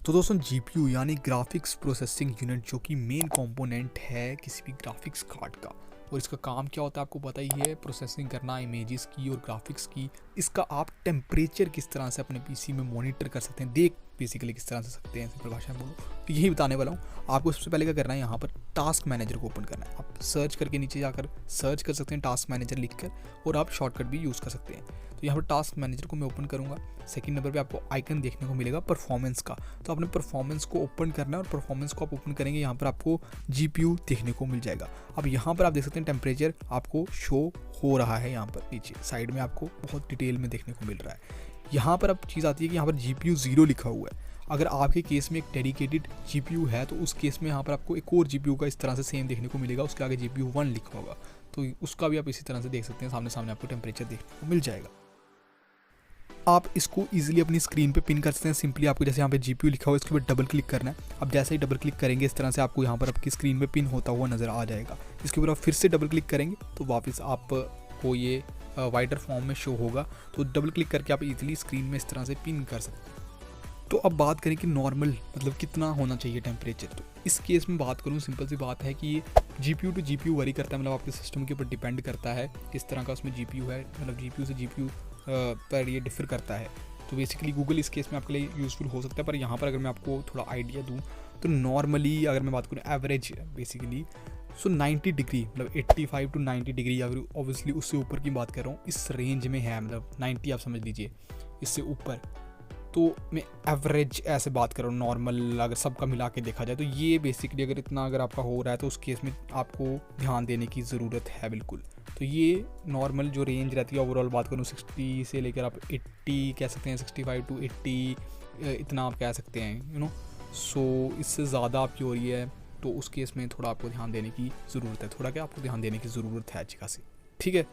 तो दोस्तों जीपीयू यानी ग्राफिक्स प्रोसेसिंग यूनिट जो कि मेन कंपोनेंट है किसी भी ग्राफिक्स कार्ड का, और इसका काम क्या होता है आपको पता ही है, प्रोसेसिंग करना इमेजेस की और ग्राफिक्स की। इसका आप टेम्परेचर किस तरह से अपने पीसी में मॉनिटर कर सकते हैं, देख बेसिकली किस तरह से सकते हैं, सिंपल भाषा में बोलो तो यही बताने वाला हूँ आपको। सबसे पहले क्या करना है, यहाँ पर टास्क मैनेजर को ओपन करना है। आप सर्च करके नीचे जाकर सर्च कर सकते हैं टास्क मैनेजर लिखकर, और आप शॉर्टकट भी यूज़ कर सकते हैं। तो यहाँ पर टास्क मैनेजर को मैं ओपन करूँगा। सेकंड नंबर पे आपको आइकन देखने को मिलेगा परफॉर्मेंस का, तो आपने परफॉर्मेंस को ओपन करना है, और परफॉर्मेंस को आप ओपन करेंगे यहाँ पर आपको जीपीयू देखने को मिल जाएगा। अब यहाँ पर आप देख सकते हैं टेम्परेचर आपको शो हो रहा है, यहाँ पर नीचे साइड में आपको बहुत डिटेल में देखने को मिल रहा है। यहाँ पर अब चीज़ आती है कि यहाँ पर जीपीयू 0 लिखा हुआ है। अगर आपके केस में एक डेडिकेटेड जीपीयू है तो उस केस में यहाँ पर आपको एक और जीपीयू का इस तरह से सेम देखने को मिलेगा, उसके आगे जीपीयू 1 लिखा होगा, तो उसका भी आप इसी तरह से देख सकते हैं, सामने सामने आपको टेम्परेचर देखने को मिल जाएगा। आप इसको इजीली अपनी स्क्रीन पे पिन कर सकते हैं। सिंपली आपको जैसे यहाँ पे जीपीयू लिखा हुआ है इसके ऊपर डबल क्लिक करना है। अब जैसे ही डबल क्लिक करेंगे इस तरह से आपको यहाँ पर आपकी स्क्रीन पे पिन होता हुआ नज़र आ जाएगा। इसके ऊपर आप फिर से डबल क्लिक करेंगे तो वापस आपको ये वाइडर फॉर्म में शो होगा, तो डबल क्लिक करके आप इजीली स्क्रीन में इस तरह से पिन कर सकते हैं। तो अब बात करें कि नॉर्मल मतलब कितना होना चाहिए टेम्परेचर, तो इस केस में बात करूँ सिंपल सी बात है कि ये जीपीयू टू जीपीयू वरी करता है, मतलब आपके सिस्टम के ऊपर डिपेंड करता है किस तरह का उसमें जीपीयू है, मतलब जीपीयू से जीपीयू पर ये डिफर करता है। तो बेसिकली गूगल इस केस में आपके लिए यूज़फुल हो सकता है, पर यहाँ पर अगर मैं आपको थोड़ा आइडिया दूँ तो नॉर्मली अगर मैं बात करूँ एवरेज बेसिकली 90 डिग्री, मतलब 85 टू 90 डिग्री, अगर ऑब्वियसली उससे ऊपर की बात कर रहा हूँ इस रेंज में है, मतलब 90 आप समझ लीजिए, इससे ऊपर तो मैं एवरेज ऐसे बात कर रहा हूँ, नॉर्मल अगर सबका मिला के देखा जाए तो ये बेसिकली अगर इतना अगर आपका हो रहा है तो उस केस में आपको ध्यान देने की ज़रूरत है बिल्कुल। तो ये नॉर्मल जो रेंज रहती है ओवरऑल बात करूँ 60 से लेकर आप 80 कह सकते हैं, 65 टू 80 इतना आप कह सकते हैं, यू नो। सो इससे ज़्यादा आपकी हो रही है तो उस केस में थोड़ा आपको ध्यान देने की ज़रूरत है, थोड़ा क्या आपको ध्यान देने की ज़रूरत है अच्छी खासी, ठीक है।